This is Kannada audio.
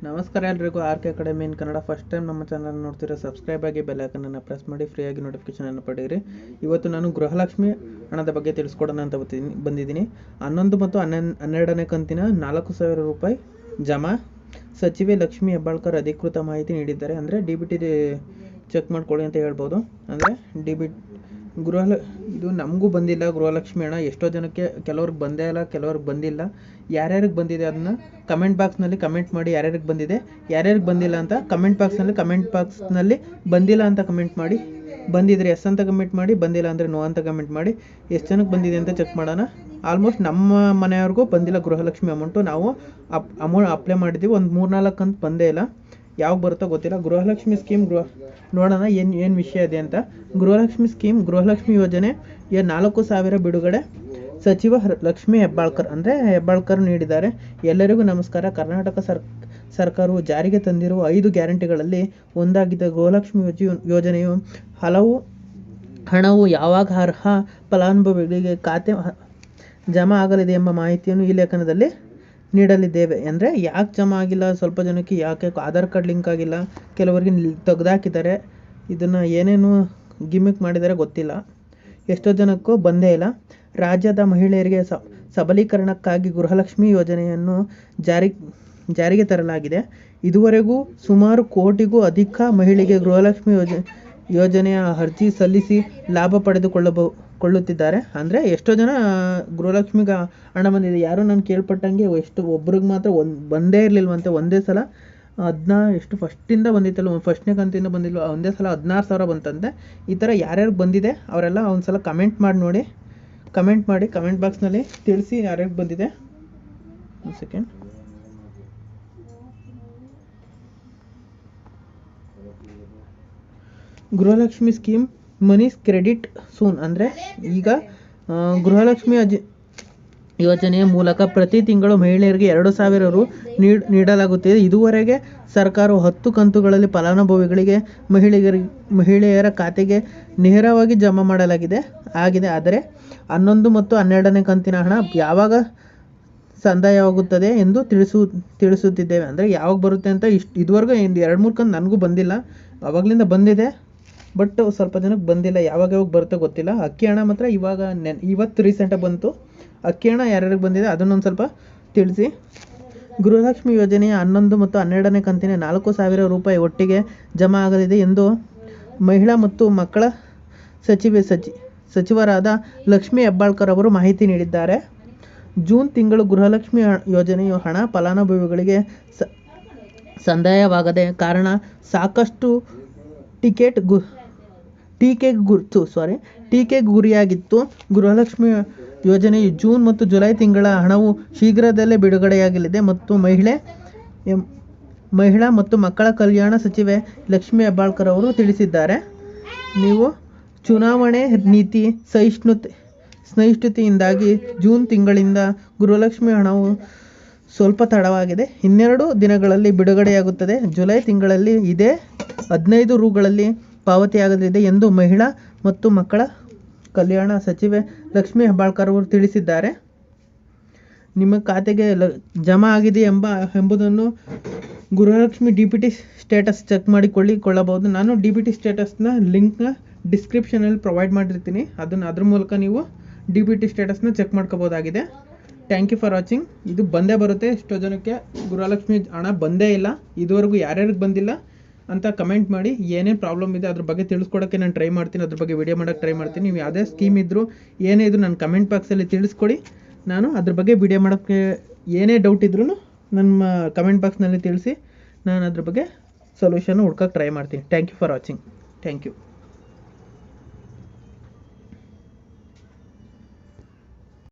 ನಮಸ್ಕಾರ ಎಲ್ರಿಗೂ ಆರ್.ಕೆ ಅಕಾಡೆಮಿ ಇನ್ ಕನ್ನಡ ಫಸ್ಟ್ ಟೈಮ್ ನಮ್ಮ ಚಾನಲ್ ನೋಡ್ತಿರೋ ಸಬ್ಸ್ಕ್ರೈಬ್ ಆಗಿ ಬೆಲ್ ಐಕನ್ ಪ್ರೆಸ್ ಮಾಡಿ ಫ್ರೀಯಾಗಿ ನೋಟಿಫಿಕೇಶನ್ ಪಡೆಯಿರಿ. ಇವತ್ತು ನಾನು ಗೃಹಲಕ್ಷ್ಮಿ ಹಣದ ಬಗ್ಗೆ ತಿಳಿಸ್ಕೊಡೋಣ ಅಂತ ಬಂದಿದ್ದೀನಿ. 11 ಮತ್ತು 12ನೇ ಕಂತಿನ 4,000 ರೂಪಾಯಿ ಜಮಾ. ಸಚಿವೆ ಲಕ್ಷ್ಮಿ ಹೆಬ್ಬಾಳ್ಕರ್ ಅಧಿಕೃತ ಮಾಹಿತಿ ನೀಡಿದ್ದಾರೆ. ಅಂದರೆ ಡಿ.ಬಿ.ಟಿ ಚೆಕ್ ಮಾಡ್ಕೊಳ್ಳಿ ಅಂತ ಹೇಳ್ಬೋದು. ಅಂದರೆ ಇದು ನಮಗೂ ಬಂದಿಲ್ಲ ಗೃಹಲಕ್ಷ್ಮಿ ಹಣ. ಎಷ್ಟೋ ಜನಕ್ಕೆ ಕೆಲವ್ರಿಗೆ ಬಂದೇ ಇಲ್ಲ, ಕೆಲವ್ರಿಗೆ ಬಂದಿಲ್ಲ. ಯಾರ್ಯಾರಿಗೆ ಬಂದಿದೆ ಅದನ್ನು ಕಮೆಂಟ್ ಬಾಕ್ಸ್ನಲ್ಲಿ ಕಮೆಂಟ್ ಮಾಡಿ. ಯಾರ್ಯಾರಿಗೆ ಬಂದಿದೆ, ಯಾರ್ಯಾರಿಗೆ ಬಂದಿಲ್ಲ ಅಂತ ಕಮೆಂಟ್ ಬಾಕ್ಸ್ನಲ್ಲಿ ಬಂದಿಲ್ಲ ಅಂತ ಕಮೆಂಟ್ ಮಾಡಿ. ಬಂದಿದ್ರೆ ಎಸ್ ಅಂತ ಕಮೆಂಟ್ ಮಾಡಿ, ಬಂದಿಲ್ಲ ಅಂದರೆ ನೋ ಅಂತ ಕಮೆಂಟ್ ಮಾಡಿ. ಎಷ್ಟು ಜನಕ್ಕೆ ಬಂದಿದೆ ಅಂತ ಚೆಕ್ ಮಾಡೋಣ. ಆಲ್ಮೋಸ್ಟ್ ನಮ್ಮ ಮನೆಯವ್ರಿಗೂ ಬಂದಿಲ್ಲ ಗೃಹಲಕ್ಷ್ಮಿ ಅಮೌಂಟು. ನಾವು ಅಮೌಂಟ್ ಅಪ್ಲೈ ಮಾಡಿದ್ದೀವಿ, ಒಂದು 3-4 ಕಂತು ಬಂದೇ ಇಲ್ಲ. ಯಾವಾಗ ಬರುತ್ತೋ ಗೊತ್ತಿಲ್ಲ. ಗೃಹಲಕ್ಷ್ಮಿ ಸ್ಕೀಮ್ ನೋಡೋಣ ಏನು ವಿಷಯ ಇದೆ ಅಂತ. ಗೃಹಲಕ್ಷ್ಮಿ ಸ್ಕೀಮ್, ಗೃಹಲಕ್ಷ್ಮಿ ಯೋಜನೆ 4,000 ಬಿಡುಗಡೆ. ಸಚಿವ ಲಕ್ಷ್ಮಿ ಹೆಬ್ಬಾಳ್ಕರ್ ಅಂದರೆ ಹೆಬ್ಬಾಳ್ಕರ್ ನೀಡಿದ್ದಾರೆ. ಎಲ್ಲರಿಗೂ ನಮಸ್ಕಾರ. ಕರ್ನಾಟಕ ಸರ್ಕಾರವು ಜಾರಿಗೆ ತಂದಿರುವ 5 ಗ್ಯಾರಂಟಿಗಳಲ್ಲಿ ಒಂದಾಗಿದ್ದ ಗೃಹಲಕ್ಷ್ಮಿ ಯೋಜನೆಯು ಹಣವು ಯಾವಾಗ ಅರ್ಹ ಫಲಾನುಭವಿಗಳಿಗೆ ಖಾತೆ ಜಮಾ ಆಗಲಿದೆ ಎಂಬ ಮಾಹಿತಿಯನ್ನು ಈ ಲೇಖನದಲ್ಲಿ ನೀಡಲಿದ್ದೇವೆ. ಅಂದರೆ ಯಾಕೆ ಜಮಾ ಆಗಿಲ್ಲ, ಸ್ವಲ್ಪ ಜನಕ್ಕೆ ಯಾಕೆ ಆಧಾರ್ ಕಾರ್ಡ್ ಲಿಂಕ್ ಆಗಿಲ್ಲ, ಕೆಲವರಿಗೆ ತೆಗೆದಾಕಿದ್ದಾರೆ. ಇದನ್ನು ಏನೇನು ಗಿಮಿಕ್ ಮಾಡಿದ್ದಾರೆ ಗೊತ್ತಿಲ್ಲ. ಎಷ್ಟೋ ಜನಕ್ಕೂ ಬಂದೇ ಇಲ್ಲ. ರಾಜ್ಯದ ಮಹಿಳೆಯರಿಗೆ ಸಬಲೀಕರಣಕ್ಕಾಗಿ ಗೃಹಲಕ್ಷ್ಮಿ ಯೋಜನೆಯನ್ನು ಜಾರಿಗೆ ತರಲಾಗಿದೆ. ಇದುವರೆಗೂ ಸುಮಾರು 1 ಕೋಟಿಗೂ ಅಧಿಕ ಮಹಿಳೆಗೆ ಗೃಹಲಕ್ಷ್ಮಿ ಯೋಜನೆಯ ಅರ್ಜಿ ಸಲ್ಲಿಸಿ ಲಾಭ ಪಡೆದುಕೊಳ್ಳುತ್ತಿದ್ದಾರೆ. ಅಂದರೆ ಎಷ್ಟೋ ಜನ ಗೃಹಲಕ್ಷ್ಮಿಗೆ ಹಣ ಬಂದಿದೆ. ಯಾರೋ ನಾನು ಕೇಳ್ಪಟ್ಟಂಗೆ ಒಬ್ರಿಗೆ ಮಾತ್ರ ಬಂದೇ ಇರಲಿಲ್ವಂತೆ. ಒಂದೇ ಸಲ ಫಸ್ಟಿಂದ ಬಂದಿತ್ತಲ್ಲ, ಫಸ್ಟ್ನೇ ಕಂತಿಂದ ಬಂದಿಲ್ಲ, ಒಂದೇ ಸಲ 16,000 ಬಂತಂತೆ. ಈ ಥರ ಯಾರ್ಯಾರಿಗೆ ಬಂದಿದೆ ಅವರೆಲ್ಲ ಒಂದು ಸಲ ಕಮೆಂಟ್ ಮಾಡಿ ನೋಡಿ. ಕಮೆಂಟ್ ಬಾಕ್ಸ್ನಲ್ಲಿ ತಿಳಿಸಿ ಯಾರ್ಯಾರಿಗೆ ಬಂದಿದೆ. ಒಂದು second. Gruhalakshmi scheme monies credit soon. ಅಂದರೆ ಈಗ ಗೃಹಲಕ್ಷ್ಮಿ ಯೋಜನೆಯ ಮೂಲಕ ಪ್ರತಿ ತಿಂಗಳು ಮಹಿಳೆಯರಿಗೆ 2,000 ರು ನೀಡಲಾಗುತ್ತಿದೆ. ಇದುವರೆಗೆ ಸರ್ಕಾರವು 10 ಕಂತುಗಳಲ್ಲಿ ಫಲಾನುಭವಿಗಳಿಗೆ ಮಹಿಳೆಯರ ಖಾತೆಗೆ ನೇರವಾಗಿ ಜಮಾ ಮಾಡಲಾಗಿದೆ. ಆದರೆ 11 ಮತ್ತು 12ನೇ ಕಂತಿನ ಹಣ ಯಾವಾಗ ಸಂದಾಯವಾಗುತ್ತದೆ ಎಂದು ತಿಳಿಸುತ್ತಿದ್ದೇವೆ. ಅಂದರೆ ಯಾವಾಗ ಬರುತ್ತೆ ಅಂತ ಇದುವರೆಗೂ 2-3 ಕಂತು ನನಗೂ ಬಂದಿಲ್ಲ. ಆವಾಗಲಿಂದ ಬಂದಿದೆ, ಬಟ್ ಸ್ವಲ್ಪ ಜನಕ್ಕೆ ಬಂದಿಲ್ಲ. ಯಾವಾಗ ಬರುತ್ತೋ ಗೊತ್ತಿಲ್ಲ. ಅಕ್ಕಿ ಹಣ ಮಾತ್ರ ಇವತ್ತು ರೀಸೆಂಟಾಗಿ ಬಂತು. ಅಕ್ಕಿ ಹಣ ಯಾರ್ಯಾರಿಗೆ ಬಂದಿದೆ ಅದನ್ನೊಂದು ಸ್ವಲ್ಪ ತಿಳಿಸಿ. ಗೃಹಲಕ್ಷ್ಮಿ ಯೋಜನೆಯ 11 ಮತ್ತು 12ನೇ ಕಂತಿನ 4,000 ರೂಪಾಯಿ ಒಟ್ಟಿಗೆ ಜಮಾ ಆಗಲಿದೆ ಎಂದು ಮಹಿಳಾ ಮತ್ತು ಮಕ್ಕಳ ಸಚಿವರಾದ ಲಕ್ಷ್ಮಿ ಹೆಬ್ಬಾಳ್ಕರ್ ಅವರು ಮಾಹಿತಿ ನೀಡಿದ್ದಾರೆ. ಜೂನ್ ತಿಂಗಳು ಗೃಹಲಕ್ಷ್ಮಿ ಯೋಜನೆಯ ಹಣ ಫಲಾನುಭವಿಗಳಿಗೆ ಸಂದಾಯವಾಗದ ಕಾರಣ ಸಾಕಷ್ಟು ಟೀಕೆಗೆ ಗುರಿಯಾಗಿತ್ತು. ಗೃಹಲಕ್ಷ್ಮಿ ಯೋಜನೆಯು ಜೂನ್ ಮತ್ತು ಜುಲೈ ತಿಂಗಳ ಹಣವು ಶೀಘ್ರದಲ್ಲೇ ಬಿಡುಗಡೆಯಾಗಲಿದೆ ಮತ್ತು ಮಹಿಳಾ ಮತ್ತು ಮಕ್ಕಳ ಕಲ್ಯಾಣ ಸಚಿವೆ ಲಕ್ಷ್ಮಿ ಹೆಬ್ಬಾಳ್ಕರ್ ಅವರು ತಿಳಿಸಿದ್ದಾರೆ. ನೀವು ಚುನಾವಣೆ ನೀತಿ ಸಹಿಷ್ಣುತೆಯಿಂದಾಗಿ ಜೂನ್ ತಿಂಗಳಿಂದ ಗೃಹಲಕ್ಷ್ಮಿ ಹಣವು ಸ್ವಲ್ಪ ತಡವಾಗಿದೆ. 12 ದಿನಗಳಲ್ಲಿ ಬಿಡುಗಡೆಯಾಗುತ್ತದೆ. ಜುಲೈ ತಿಂಗಳಲ್ಲಿ ಇದೇ 15 ರುಗಳಲ್ಲಿ ಪಾವತಿಯಾಗಲಿದೆ ಎಂದು ಮಹಿಳಾ ಮತ್ತು ಮಕ್ಕಳ ಕಲ್ಯಾಣ ಸಚಿವೆ ಲಕ್ಷ್ಮಿ ಹೆಬ್ಬಾಳ್ಕರ್ ಅವರು ತಿಳಿಸಿದ್ದಾರೆ. ನಿಮ್ಮ ಖಾತೆಗೆ ಜಮಾ ಆಗಿದೆ ಎಂಬುದನ್ನು ಗೃಹಲಕ್ಷ್ಮಿ ಡಿ.ಬಿ.ಟಿ ಸ್ಟೇಟಸ್ ಚೆಕ್ ಮಾಡಿಕೊಳ್ಳಬಹುದು. ನಾನು ಡಿ.ಬಿ.ಟಿ ಸ್ಟೇಟಸ್ನ ಲಿಂಕ್ನ ಡಿಸ್ಕ್ರಿಪ್ಷನಲ್ಲಿ ಪ್ರೊವೈಡ್ ಮಾಡಿರ್ತೀನಿ. ಅದ್ರ ಮೂಲಕ ನೀವು ಡಿ.ಬಿ.ಟಿ ಸ್ಟೇಟಸ್ನ ಚೆಕ್ ಮಾಡ್ಕೋಬೋದಾಗಿದೆ. Thank you for watching. ಇದು ಬಂದೇ ಬರುತ್ತೆ. ಎಷ್ಟೋ ಜನಕ್ಕೆ ಗೃಹಲಕ್ಷ್ಮಿ ಹಣ ಬಂದೇ ಇಲ್ಲ. ಇದುವರೆಗೂ ಯಾರ್ಯಾರಿಗೆ ಬಂದಿಲ್ಲ ಅಂತ ಕಮೆಂಟ್ ಮಾಡಿ. ಏನೇನು ಪ್ರಾಬ್ಲಮ್ ಇದೆ ಅದ್ರ ಬಗ್ಗೆ ತಿಳಿಸ್ಕೊಡೋಕ್ಕೆ ನಾನು ಟ್ರೈ ಮಾಡ್ತೀನಿ. ಅದ್ರ ಬಗ್ಗೆ ವಿಡಿಯೋ ಮಾಡೋಕ್ಕೆ ಟ್ರೈ ಮಾಡ್ತೀನಿ. ನೀವು ಯಾವುದೇ ಸ್ಕೀಮ್ ಇದ್ದರೂ ಏನೇ ಇದ್ದರೂ ನನ್ನ ಕಮೆಂಟ್ ಬಾಕ್ಸಲ್ಲಿ ತಿಳಿಸ್ಕೊಡಿ. ನಾನು ಅದ್ರ ಬಗ್ಗೆ ವಿಡಿಯೋ ಮಾಡೋಕ್ಕೆ ಏನೇ ಡೌಟ್ ಇದ್ರೂ ನಮ್ಮ ಕಮೆಂಟ್ ಬಾಕ್ಸ್ನಲ್ಲಿ ತಿಳಿಸಿ. ನಾನು ಅದ್ರ ಬಗ್ಗೆ ಸೊಲ್ಯೂಷನ್ ಹುಡ್ಕೋಕ್ಕೆ ಟ್ರೈ ಮಾಡ್ತೀನಿ. Thank you for watching. Thank you.